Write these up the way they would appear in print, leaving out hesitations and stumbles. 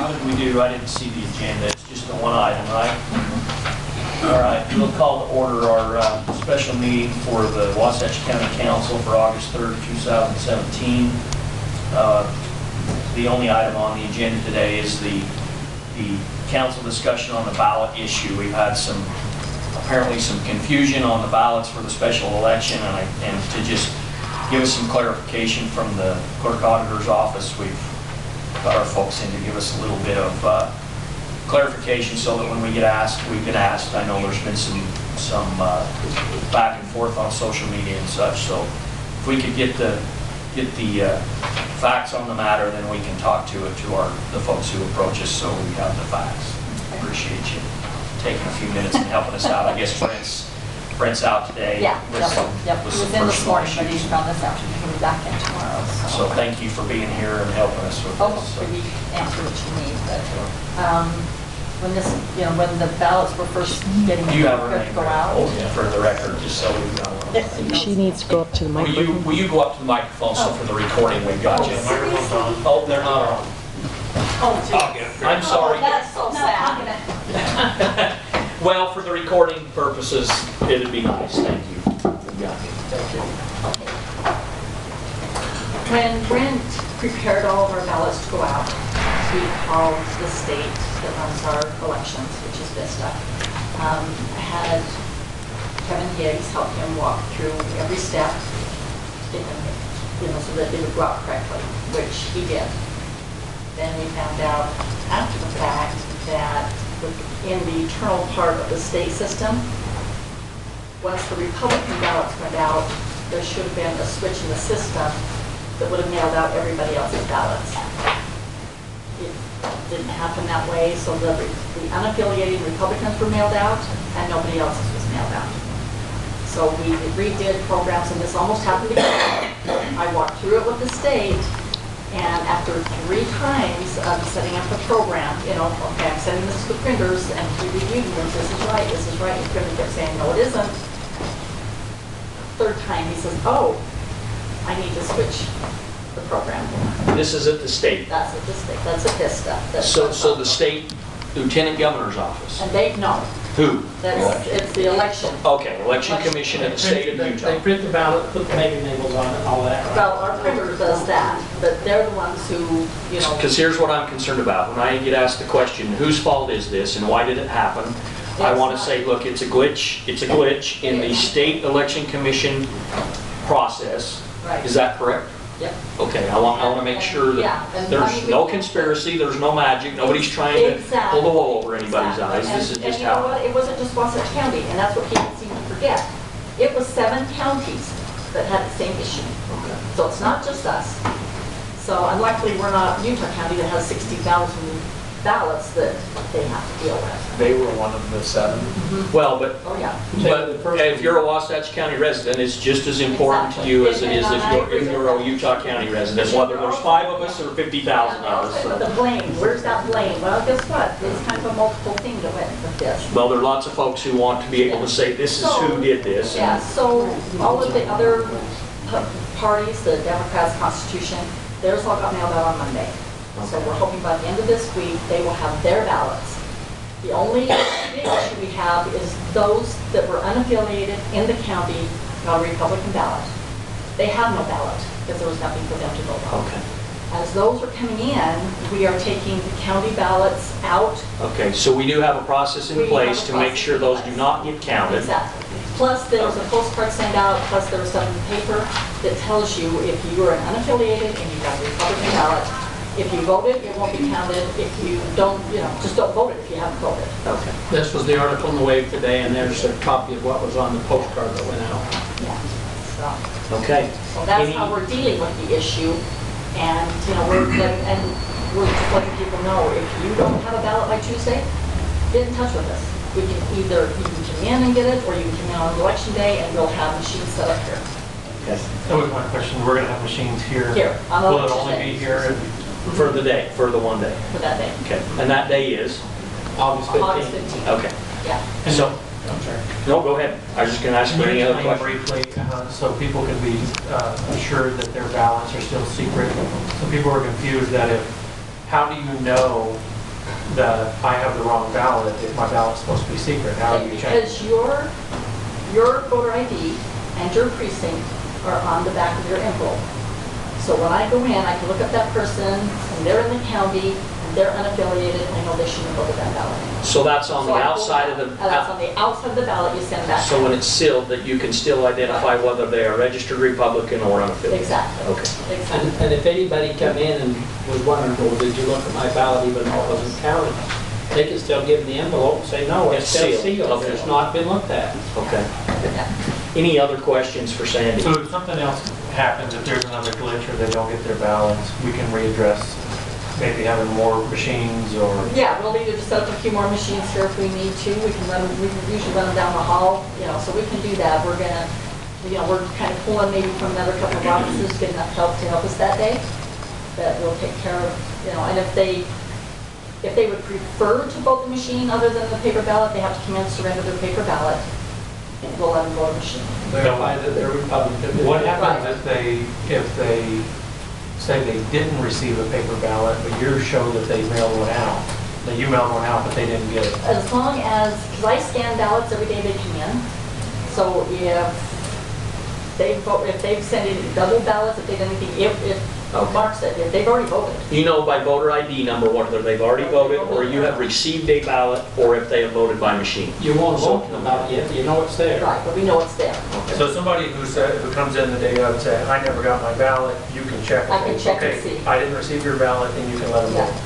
How did we do? I didn't see the agenda. It's just the one item, right? All right, we'll call to order our special meeting for the Wasatch County Council for August 3rd, 2017. The only item on the agenda today is the council discussion on the ballot issue. We've had apparently some confusion on the ballots for the special election, and to just give us some clarification from the clerk auditor's office, we've got our folks in to give us a little bit of clarification so that when we get asked, we've been asked. I know there's been some back and forth on social media and such, so if we could get the facts on the matter, then we can talk to the folks who approach us so we have the facts. Appreciate you taking a few minutes and helping us out. I guess Brent's out today. Yeah, with some he was in this morning, but he's gone this afternoon. He'll be back in tomorrow. So thank you for being here and helping us with this. Hopefully we answer what you need. But when the ballots were first getting Do you have her name go out, for the record, just so we've got one? She needs to go up to the microphone. Will you go up to the microphone so for the recording we've got you? Oh, they're not on. Oh, I'm sorry. that's so sad. Well, for the recording purposes, it'd be nice. Thank you. Thank you. When Brent prepared all of our ballots to go out, he called the state that runs our elections, which is VISTA. I had Kevin Higgs help him walk through every step, so that it would go out correctly, which he did. Then we found out after the fact that in the internal part of the state system, once the Republican ballots went out, there should have been a switch in the system that would have mailed out everybody else's ballots. It didn't happen that way, so the unaffiliated Republicans were mailed out and nobody else's was mailed out. So we redid programs, and this almost happened again. I walked through it with the state, and after 3 times of setting up a program, okay, I'm sending this to the printers, and he reviewed them, this is right, and the printer kept saying, no, it isn't. 3rd time, he says, oh, I need to switch the program. This is at the state. That's at the state. That's at VISTA. So the state lieutenant governor's office. And they know. Who? It's the election. Okay, election commission at the state of Utah. They print the ballot, put the mega labels on it, and all that. Right? Well, our printer does that, but they're the ones who, Because here's what I'm concerned about. When I get asked the question, whose fault is this and why did it happen? I want to say, look, it's a glitch. It's a glitch in the state election commission process. Right. Is that correct? Yep. Okay, I want to make sure that there's no conspiracy, there's no magic, nobody's trying to pull the wool over anybody's eyes. This is just how. And you know what? It wasn't just Wasatch County, and that's what people seem to forget. It was 7 counties that had the same issue. Okay. So it's not just us. So unluckily, we're not Utah County that has 60,000 ballots that they have to deal with. They were one of the 7. Mm-hmm. Well, but Oh, yeah. if you're a Wasatch County resident, it's just as important to you as it is if you're a Utah County resident, whether there's 5 of us or 50,000 of us. But the blame, where's that blame? Well, guess what? It's kind of a multiple thing to win with this. Well, there are lots of folks who want to be able to say, this is who did this. Yeah, so all of the other parties, the Democrats' Constitution, theirs all got mailed out on Monday. So we're hoping by the end of this week, they will have their ballots. The only big issue we have is those that were unaffiliated in the county got a Republican ballot. They have no ballot because there was nothing for them to vote on. Okay. As those are coming in, we are taking the county ballots out. Okay, so we do have a process in place to make sure those do not get counted. Exactly. Plus, there's a postcard sent out, plus there's stuff in the paper that tells you if you are an unaffiliated and you got a Republican ballot, if you voted, it won't be counted. If you don't, just don't vote it if you haven't voted. Okay. This was the article in the Wave today, and there's a copy of what was on the postcard that went out. Yeah. Okay. So that's how we're dealing with the issue, and we're just letting people know if you don't have a ballot by Tuesday, get in touch with us. We can either you can come in and get it, or you can come in on election day, and we'll have machines set up here. Okay. That was my question. We're going to have machines here. Here on Will it election only day. be here? For the day, for the one day. For that day. Okay. And that day is? August 15th. August 15th. Okay. Yeah. And So, I'm sorry. no, go ahead. I was just going to ask Can for any you other explain questions. briefly so people can be assured that their ballots are still secret? Some people are confused that how do you know that I have the wrong ballot if my ballot's supposed to be secret? How do you check? Because your voter ID and your precinct are on the back of your envelope. So when I go in, I can look up that person, and they're in the county, and they're unaffiliated, I know they shouldn't have voted that ballot. So that's on the So I pull outside of that- the... That's on the outside of the ballot, you send back. So when it's sealed, that you can still identify whether they are registered Republican or unaffiliated? Exactly. Okay. Exactly. And if anybody come in and was wondering, well, did you look at my ballot even though it wasn't counted? They can still give them the envelope and say, no, it's still sealed. Okay. It's not been looked at. Okay. Any other questions for Sandy? So if something else happens, if there's another glitch or they don't get their ballots, we can readdress maybe having more machines or... Yeah, we'll either just set up a few more machines here if we need to. We can usually run them down the hall, so we can do that. We're gonna, we're kind of pulling maybe from another couple of offices, get enough help to help us that day. That will take care of, and if they would prefer to vote the machine other than the paper ballot, they have to come in and surrender their paper ballot. And we'll let them vote the machine. Verify that they're Republican. What happens if they say they didn't receive a paper ballot, but you show that they mailed one out? That you mailed one out, but they didn't get it? As long as, because I scan ballots every day they come in, so if they've sent in double ballots, if they did anything, if Mark said, if they've already voted. You know by voter ID number whether they've already voted or you have received a ballot or if they have voted by machine. You won't vote on the ballot yet, you know it's there. Right, but we know it's there. Okay. So somebody who comes in the day of and says, I never got my ballot, you can check. I can check and Okay, see. I didn't receive your ballot, and you can let them Yeah, vote.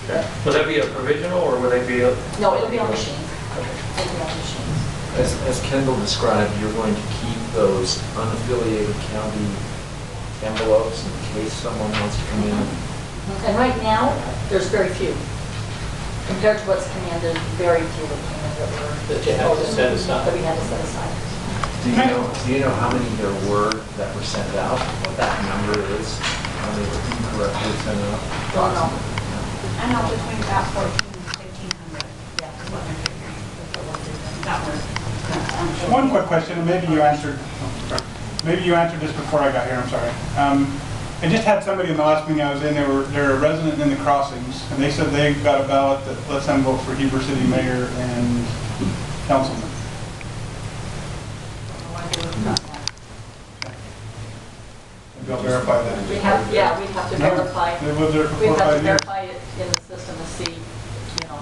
Okay. Will that be a provisional, or will they be a... no, it'll be on machines. It'll be on machines. As Kendall described, you're going to keep those unaffiliated county envelopes in case someone wants to come in. And right now, there's very few. Compared to what's coming in, there's very few that you have to set aside. That we had to set aside. Do you know how many there were that were sent out? What that number is? How many were incorrectly sent out? Don't know. I know between about 1,400 and 1,500. Yeah, is what they're figuring. That was. One quick question, and maybe you answered this before I got here, I'm sorry. I just had somebody in the last meeting I was in, they're a resident in the crossings, and they said they got a ballot that lets them vote for Heber City Mayor and councilman. Maybe I'll verify that. We'd have to No, verify. they lived there for We'd 4 or have to 5 years. verify it in the system to see,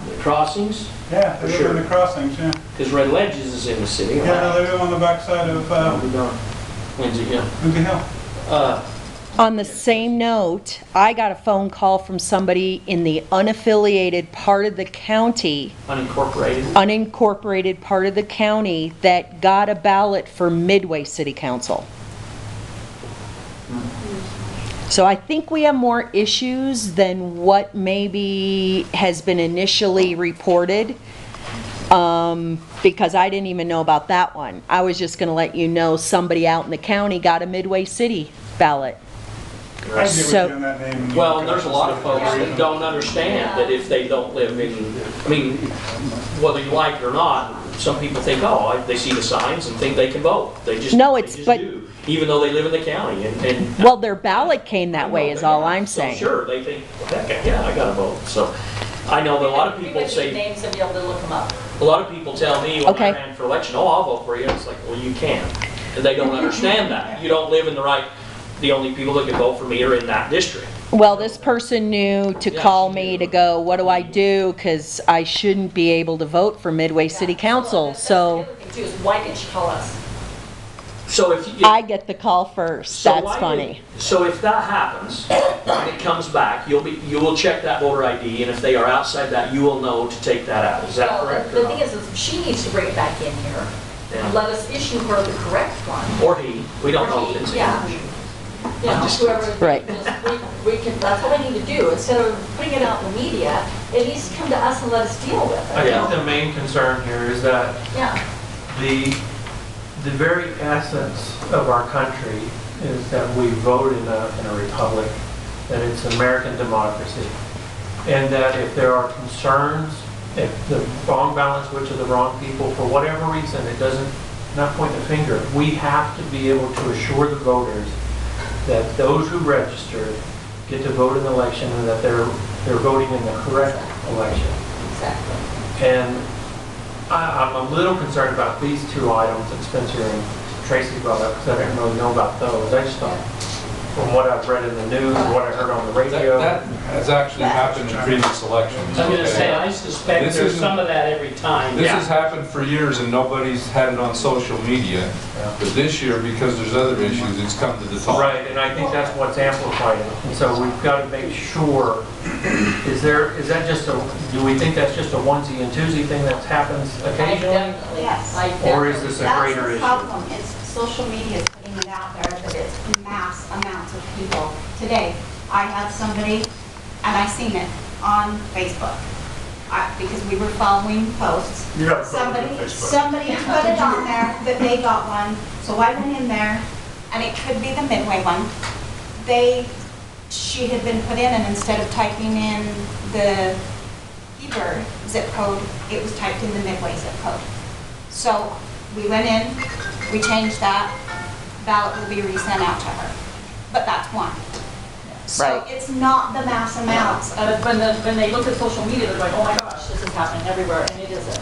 The crossings, Yeah, they live in the crossings, yeah. because Red Ledges is in the city. Yeah, no, they live on the backside of Lindsay Hill. Lindsay Hill. On the same note, I got a phone call from somebody in the unaffiliated part of the county, unincorporated part of the county, that got a ballot for Midway City Council. So I think we have more issues than what maybe has been initially reported, because I didn't even know about that one. I was just gonna let you know somebody out in the county got a Midway City ballot. I agree with So- you on that name. Well, and there's a lot of folks that don't understand that if they don't live in, I mean, whether you like it or not, some people think, oh, they see the signs and think they can vote. They just, No, they it's- just but- do, even though they live in the county. And Well, their ballot came that way is all I'm So saying. sure, they think, heck, yeah, I gotta vote. So I know that a lot of We people would need say, names and be able to look them up. a lot of people tell me when Okay. I ran for election, oh, I'll vote for you. It's like, well, you can't. And they don't understand that. You don't live in the only people that can vote for me are in that district. Well, this person knew to call me to go, what do I do? Because I shouldn't be able to vote for Midway City Council, That's so the other thing too, is why didn't you call us? So if you... I get the call first. So That's why funny. So if that happens, and it comes back, you will check that voter ID, and if they are outside that, you will know to take that out. Is that Well, correct or the not? thing is she needs to bring it back in here. Yeah. Let us issue her the correct one. Or he, we don't know Or if he, it's yeah. him. You know, whoever, Right. we can, that's what we need to do. Instead of putting it out in the media, at least come to us and let us deal with I it. think the main concern here is that Yeah, the very essence of our country is that we vote in a republic, that it's American democracy, and that if there are concerns, if the wrong balance went to the wrong people, for whatever reason, it doesn't, not point the finger, we have to be able to assure the voters that those who registered get to vote in the election and that they're voting in the correct election. Exactly. And I'm a little concerned about these two items that Spencer and Tracy brought up, because I didn't really know about those. I just thought, from what I've read in the news, what I heard on the radio. That has actually happened in previous elections. I'm gonna say, okay? I suspect This there's isn't- some of that every time. This has happened for years and nobody's had it on social media. But this year, because there's other issues, it's come to the top. Right, and I think that's what's amplifying it. And so we've got to make sure, is that just a, do we think that's just a onesie and twosie thing that happens occasionally? Yes. Or is this a greater That's the issue? problem, is social media is putting it out there that it's mass amounts of people. Today, I had somebody, and I seen it on Facebook, because we were following posts. You got a problem Somebody, with Facebook. somebody put it on there that they got one, so I went in there, and it could be the Midway one. She had been put in, and instead of typing in the Hebrew zip code, it was typed in the Midway zip code. So we went in, we changed that, ballot will be resent out to her. But that's one. So Right. it's not the mass amounts of, When they look at social media, they're like, oh my gosh, this is happening everywhere, and it isn't.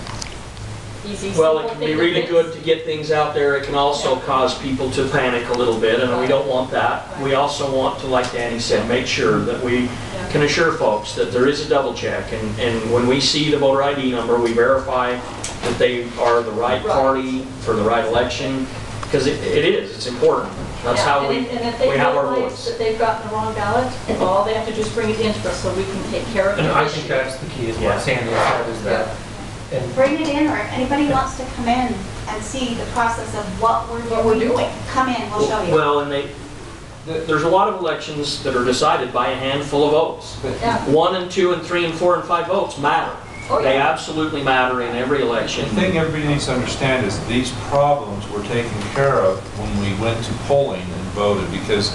Easy, Well, simple it can be thing to really fix. good to get things out there. It can also cause people to panic a little bit, and we don't want that. We also want to, like Danny said, make sure that we can assure folks that there is a double check, and when we see the voter ID number, we verify that they are the right party for the right election, because it is, it's important. That's Yeah, how we and if they have our realize voice. that they've gotten the wrong ballot, all they have to do is bring it in to us so we can take care of it. And I think that's the key, is Yeah. what Sandy said, is that, and bring it in, or if anybody wants to come in and see the process of what we're doing, come in, we'll show you. Well, and there's a lot of elections that are decided by a handful of votes. Yeah. 1 and 2 and 3 and 4 and 5 votes matter. Oh, They yeah. absolutely matter in every election. The thing everybody needs to understand is these problems were taken care of when we went to polling and voted, because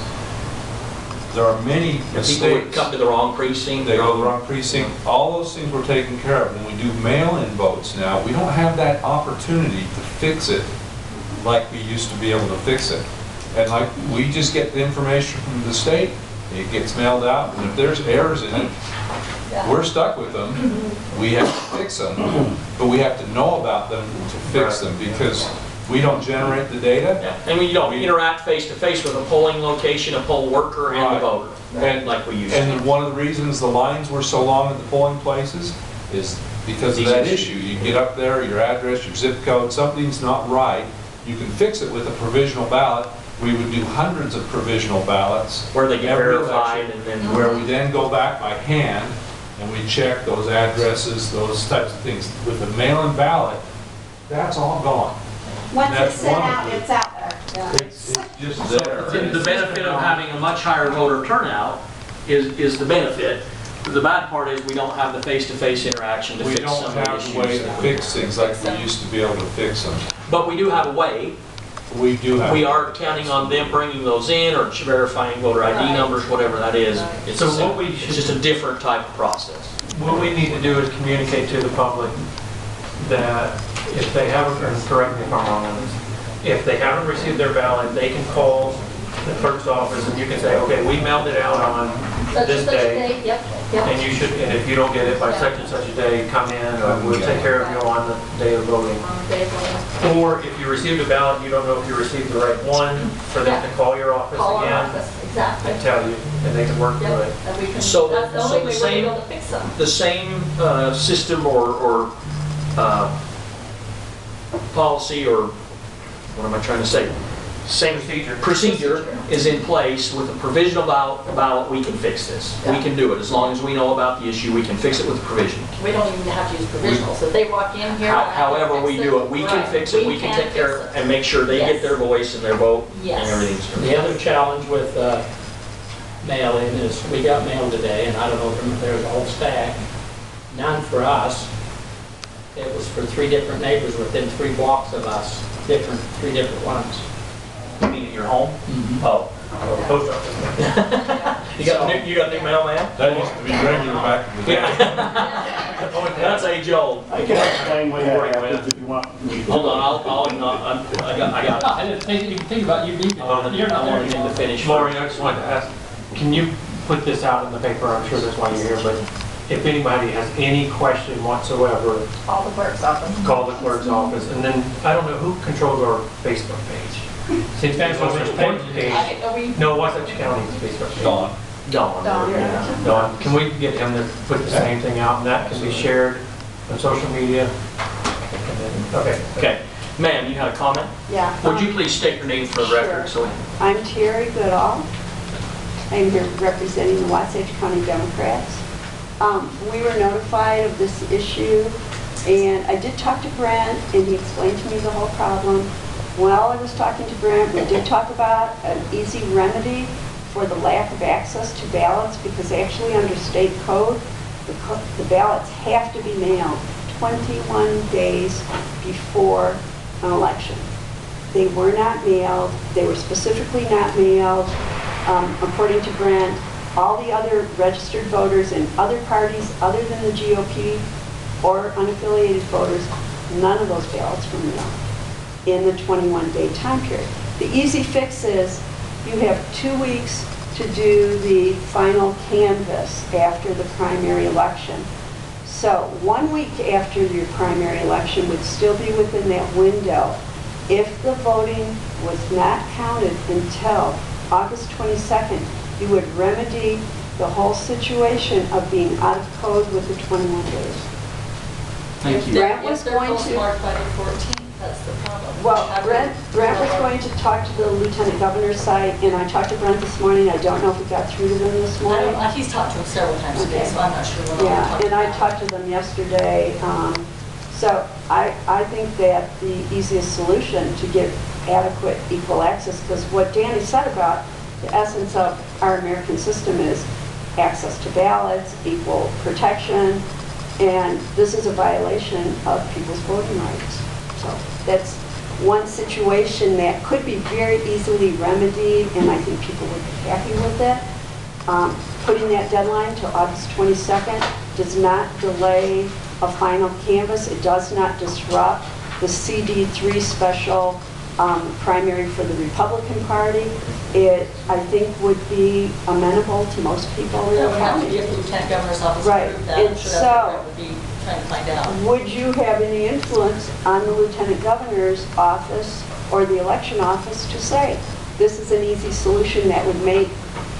there are many If people would mistakes. come to the wrong precinct. They go to the wrong precinct. All those things were taken care of. When we do mail-in votes now, we don't have that opportunity to fix it like we used to be able to fix it. And like, we just get the information from the state, it gets mailed out, and if there's errors in it, Yeah. we're stuck with them. We have to fix them, but we have to know about them to fix them, because we don't generate the data. Yeah. And you don't interact face-to-face with a polling location, a poll worker, and the Right. voter, And- like we used to. And one of the reasons the lines were so long at the polling places is because of that These issue. You get up there, your address, your zip code, something's not right, you can fix it with a provisional ballot. We would do hundreds of provisional ballots. Where they get every verified election, and then. where we then go back by hand and we check those addresses, those types of things. With a mail-in ballot, that's all gone. Once it's that's sent one of out, the- it's out there. It's just there. The benefit of having a much higher voter turnout is the benefit. The bad part is we don't have the face-to-face interaction to We fix don't some of the have issues. a way to that we- fix things like we used to be able to fix them. But we do have a way. We do have. We are counting on them bringing those in or verifying voter ID Right. numbers, whatever that is. Right. It's So the same- what we it's should- just a different type of process. what we need to do is communicate to the public that if they haven't, and correct me if I'm wrong on this, if they haven't received their ballot, they can call the clerk's office and you can say, okay, we mailed it out on Such this and such a day. day, yep, yep. And you should, and if you don't get it by such and such a day, come in, or we'll take care of you on the day of voting. On the day of voting. Or if you received a ballot, you don't know if you received the right one, for them to call your office Call our again office, exactly. and tell you, and they can work through Yep, it. and we can, So that's the so only the way we're same- able to fix them. The same system or policy, or what am I trying to say? Same procedure is in place with a provisional ballot. We can fix this. We Yeah. can do it. As long as we know about the issue, we can fix it with a provisional. We don't even have to use provisionals. If they walk in here. However we do it, we can Right. fix it, we can take care of it, and make sure they get Yes. their voice and their vote and Yes. everything's. The other challenge with mail-in is, we got mail today, and I don't know if there's a whole stack, none for us. It was for 3 different neighbors within 3 blocks of us, 3 different ones. You mean at your home? Oh. Post office. You got new mailman? That used to be regular back in the day. That's age old. I can explain what happens if you want. Hold on, I got it. I didn't think, even think about you being, you're not I wanted there. him to finish. Maureen, I just wanted to ask, can you put this out in the paper? I'm sure that's why you're here, but if anybody has any question whatsoever, Call the clerk's office. call the clerk's office. And then, I don't know, who controls our Facebook page? Since Depends on which page it is. Are we? No, Wasatch County's Facebook page. Dawn. Dawn. Dawn. Yeah. Dawn. Can we get him to put the same thing out, and that can be shared on social media? And then- Okay. Okay. Ma'am, you had a comment? Yeah. Would you please state your name for the record? So I'm Terry Goodall. I'm here representing the Wasatch County Democrats. We were notified of this issue, and I did talk to Brent, and he explained to me the whole problem. While I was talking to Brent, we did talk about an easy remedy for the lack of access to ballots, because actually under state code, the ballots have to be mailed 21 days before an election. They were not mailed. They were specifically not mailed. According to Brent, all the other registered voters in other parties other than the GOP or unaffiliated voters, none of those ballots were mailed in the 21-day time period. The easy fix is you have 2 weeks to do the final canvass after the primary election. So 1 week after your primary election would still be within that window. If the voting was not counted until August 22nd, you would remedy the whole situation of being out of code with the 21 days. thank you. Brent was If they're going to, postmarked by the 14th, that's the problem. well, Brent was going to talk to the lieutenant governor's site, and I talked to Brent this morning. I don't know if we got through to them this morning. He's talked to him several times today, Okay. so I'm not sure what all Yeah, talked and I about. talked to them yesterday. So I think that the easiest solution to get adequate equal access, because what Danny said about the essence of our American system is access to ballots, equal protection, and this is a violation of people's voting rights. So that's one situation that could be very easily remedied, and I think people would be happy with it. Putting that deadline to August 22nd does not delay a final canvass. It does not disrupt the CD3 special primary for the Republican Party. It, I think, would be amenable to most people in It the would have to county. be if the lieutenant governor's office Right, approved that. and I'm sure so- that's what Brent would be trying to find out. Would you have any influence on the lieutenant governor's office or the election office to say, this is an easy solution that would make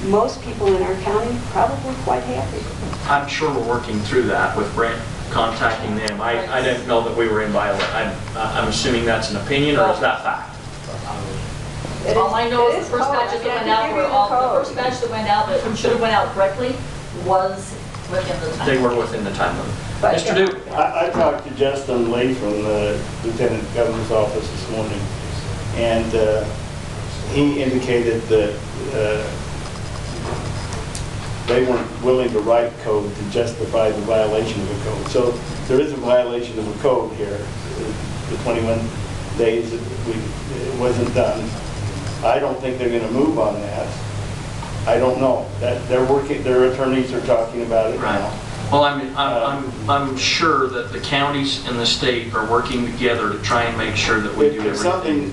most people in our county probably quite happy? I'm sure we're working through that with Brent contacting them. I didn't know that we were in violation. I'm assuming that's an opinion, or is that fact? It All I know it is the first code. batches I that went can out give were you the all, the code. first batch that went out that should have went out correctly was within the time. They were within the time limit. But- Mr. Duke? I talked to Justin Lee from the Lieutenant Governor's office this morning, and he indicated that they weren't willing to write code to justify the violation of a code. So there is a violation of a code here. The 21 days, it wasn't done. I don't think they're going to move on that. I don't know. That they're working. Their attorneys are talking about it now. Well, I'm sure that the counties and the state are working together to try and make sure that we do If everything.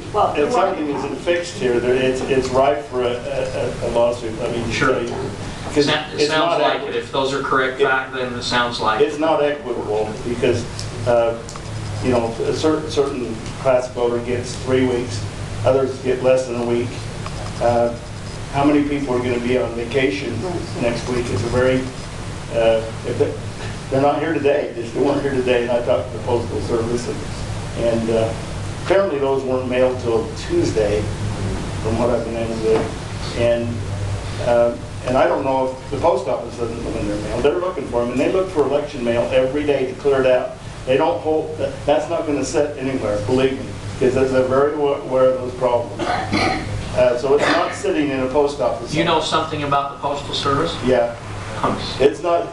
something isn't fixed here, it's ripe for a lawsuit. I mean, Sure. to tell you. 'Cause It it's sounds not like it. If those are correct fact, then it sounds like. It's not equitable because, you know, a certain class voter gets 3 weeks, others get less than a week. How many people are going to be on vacation next week? It's a very, if they're not here today, they weren't here today, and I talked to the Postal Service, and apparently those weren't mailed till Tuesday, from what I've been able to do. And I don't know if the post office doesn't look in their mail. They're looking for them, and they look for election mail every day to clear it out. They don't hold, that's not going to sit anywhere, believe me, because they're very aware of those problems. So it's not sitting in a post office. You know something about the Postal Service? Yeah. It's not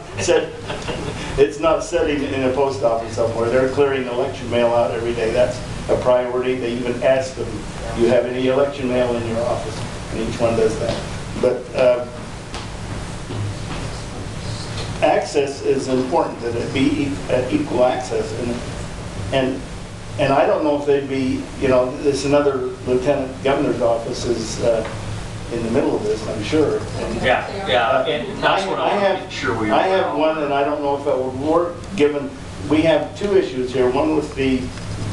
it's not sitting in a post office somewhere. They're clearing election mail out every day. That's a priority. They even ask them, do you have any election mail in your office? And each one does that. But access is important, that it be equal access. And I don't know if they'd be, you know, this another lieutenant governor's office is in the middle of this, I'm sure. And, Yeah, and that's what I want to make sure we. I have one, and I don't know if it would work, given, we have two issues here. One with the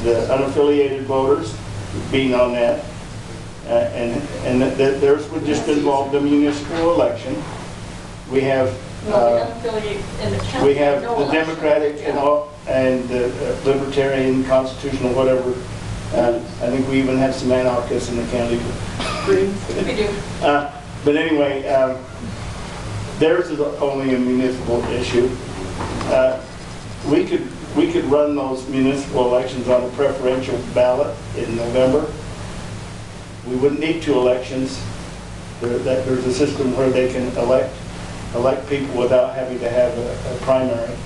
unaffiliated voters being on that, and theirs would just involve the municipal election. We have we have the Democratic and the Libertarian, Constitutional, whatever. I think we even have some anarchists in the county. We do. But anyway, theirs is only a municipal issue. We could run those municipal elections on a preferential ballot in November. We wouldn't need two elections. There's a system where they can elect people without having to have a primary.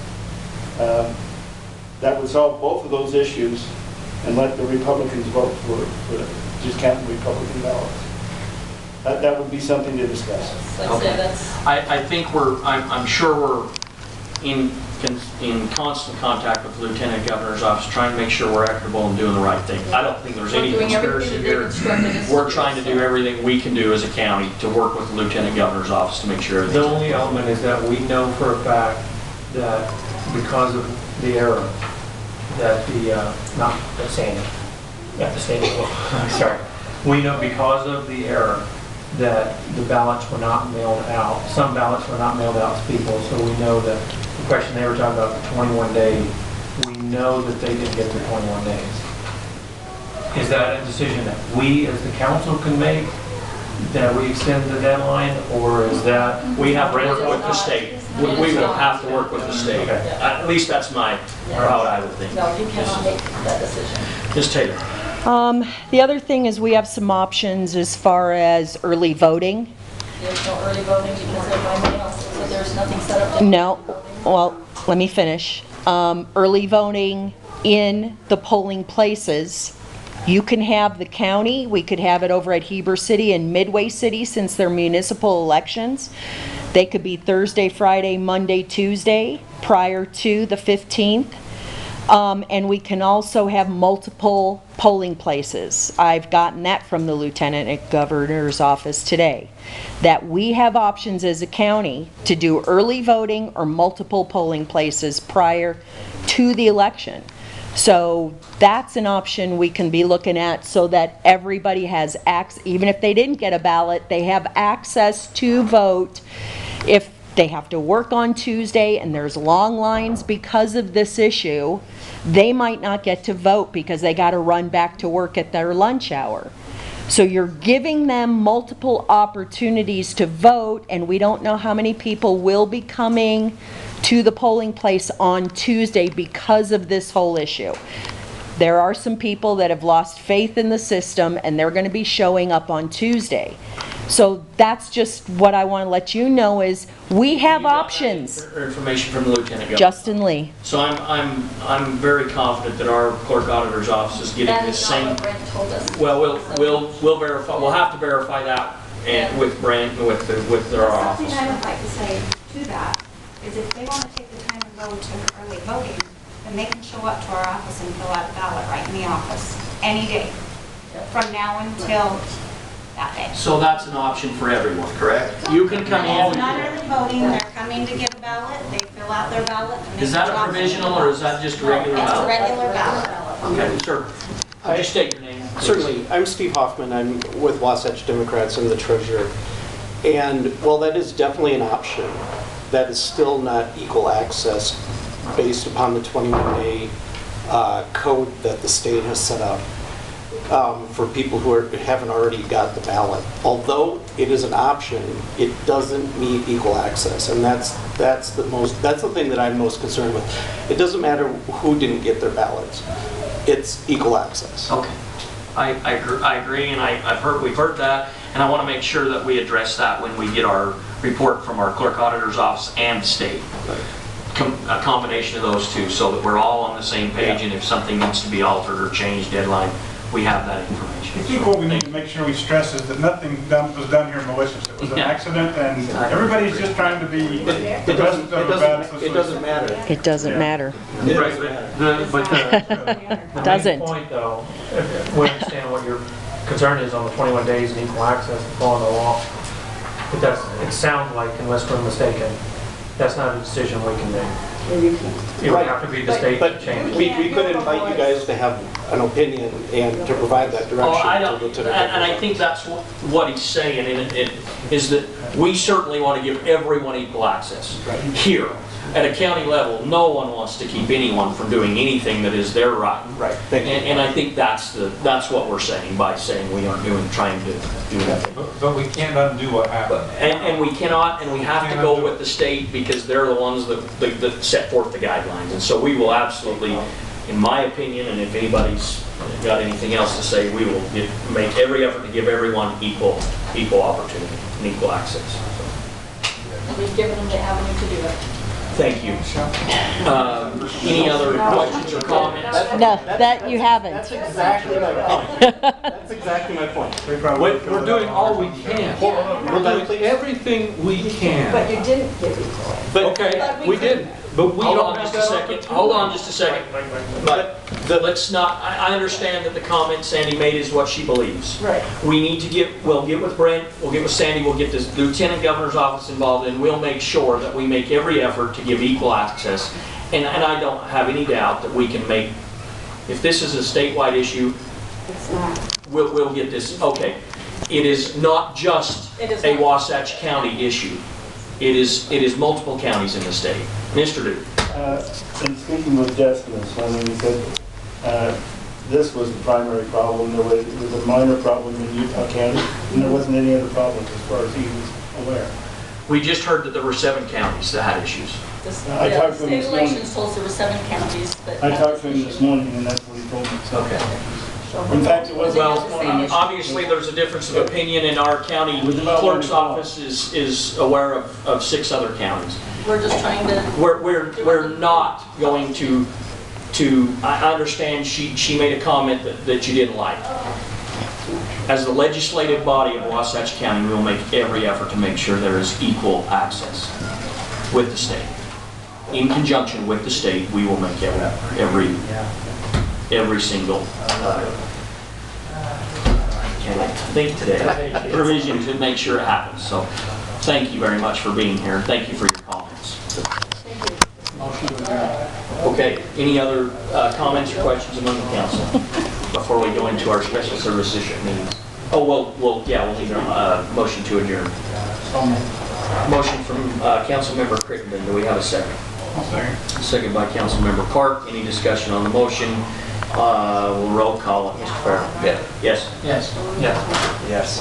That would solve both of those issues and let the Republicans vote for just count the Republican ballots. That would be something to discuss. Okay. I think I'm sure we're in constant contact with the Lieutenant Governor's office, trying to make sure we're equitable and doing the right thing. I don't think there's any conspiracy here. We're trying to do everything we can do as a county to work with the Lieutenant Governor's office to make sure The only element is that we know for a fact that because of the error, that sorry. We know because of the error that the ballots were not mailed out. Some ballots were not mailed out to people, so we know that the question they were talking about, the 21 days, we know that they didn't get the 21 days. Is that a decision that we as the council can make, that we extend the deadline, or is that... We have to work with the state. We will have to work with the state. Okay. At least that's my route, I would think. No, you cannot make that decision. Ms. Taylor. The other thing is we have some options as far as early voting. There's no early voting because they're by mail, so there's nothing set up. No, well, let me finish. Early voting in the polling places. You can have the county, we could have it over at Heber City and Midway City since they're municipal elections. They could be Thursday, Friday, Monday, Tuesday prior to the 15th. And we can also have multiple polling places. I've gotten that from the Lieutenant Governor's office today, that we have options as a county to do early voting or multiple polling places prior to the election. So that's an option we can be looking at so that everybody has access, even if they didn't get a ballot, they have access to vote. If they have to work on Tuesday and there's long lines because of this issue, they might not get to vote because they got to run back to work at their lunch hour. So you're giving them multiple opportunities to vote, and we don't know how many people will be coming to the polling place on Tuesday because of this whole issue. There are some people that have lost faith in the system, and they're going to be showing up on Tuesday. So that's just what I want to let you know is we have options. Information from the Lieutenant Governor. Justin Lee. So I'm very confident that our clerk auditor's office is getting this same. That is not what Brent told us. Well, we'll verify. We'll have to verify that and with Brent and with their office. Something I would like to say to that is if they want to take the time and go to early voting, then they can show up to our office and fill out a ballot right in the office any day from now until that day. So that's an option for everyone, correct? You can come It's in. not early voting, they're coming to get a ballot, they fill out their ballot. And Is that a provisional or is that just a regular It's a ballot? regular ballot. Okay, sir. Just state your name. please. Certainly. I'm Steve Hoffman. I'm with Wasatch Democrats. I'm the treasurer. And while that is definitely an option, that is still not equal access based upon the 21-day code that the state has set up for people who haven't already got the ballot. Although it is an option, it doesn't meet equal access, and that's the thing that I'm most concerned with. It doesn't matter who didn't get their ballots. It's equal access. Okay. I agree, and we've heard that, and I want to make sure that we address that when we get our report from our clerk auditor's office and the state. A combination of those two, so that we're all on the same page, and if something needs to be altered or changed, deadline, we have that information. I think what we need to make sure we stress is that nothing was done here malicious. It was an accident, and everybody's just trying to be the best of a bad situation. It doesn't matter. It doesn't matter. But the Doesn't. main point, though, we understand what you're concern is on the 21 days and equal access to follow the law. But it sounds like, unless we're mistaken, that's not a decision we can make. It would have to be the state to But change it. we could invite you guys to have an opinion and to provide that Oh, I direction don't, to Lieutenant and I Governor. think that's what he's saying, and it is that we certainly want to give everyone equal access. Here, at a county level, no one wants to keep anyone from doing anything that is their right. Right, thank you. And I think that's what we're saying by saying we aren't trying to do that. But we can't undo what happened. And we cannot, and we have to go with the state because they're the ones that set forth the guidelines. And so we will absolutely, in my opinion, and if anybody's got anything else to say, we will make every effort to give everyone equal opportunity and equal access. So, We've given them the avenue to do it. thank you. Any other questions or comments? No, that you haven't. That's exactly my point. That's exactly my point. We're doing all we can. We're doing everything we can. But you didn't give equal. But Okay, we didn't, but we Hold don't on have just a that second, opportunity. hold on just a second. But let's not, I understand that the comment Sandy made is what she believes. Right. We need to we'll get with Brent, we'll get with Sandy, we'll get the Lieutenant Governor's office involved, and we'll make sure that we make every effort to give equal access. And I don't have any doubt that we can make, if this is a statewide issue, It's not. we'll get this, okay. It is not just It is a not. Wasatch County issue. It is multiple counties in the state. Mr. Duke. In speaking with Justin this morning, he said this was the primary problem. It was a minor problem in Utah County, and there wasn't any other problems as far as he was aware. We just heard that there were 7 counties that had issues. I The talked to him state this morning. elections told us there were 7 counties, but. I talked to him this morning, and that's what he told me. So. Okay. In fact, it was Well, this morning. obviously, there's a difference of opinion, and our county clerk's office is aware of 6 other counties. We're just trying to. We're not going to, I understand she made a comment that you didn't like. As the legislative body of Wasatch County, we will make every effort to make sure there is equal access with the state. In conjunction with the state, we will make every single, can't think today, provision to make sure it happens. So thank you very much for being here. Thank you for your comments. Okay, any other comments or questions among the council before we go into our special service issue meetings? Oh, we'll need a motion to adjourn. Motion from Councilmember Crittenden. Do we have a second? Second by Councilmember Park. Any discussion on the motion? We'll roll call it. Mr. Farrell? Yeah. Yes? Yes. Yes.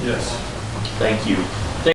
Yes. Thank you.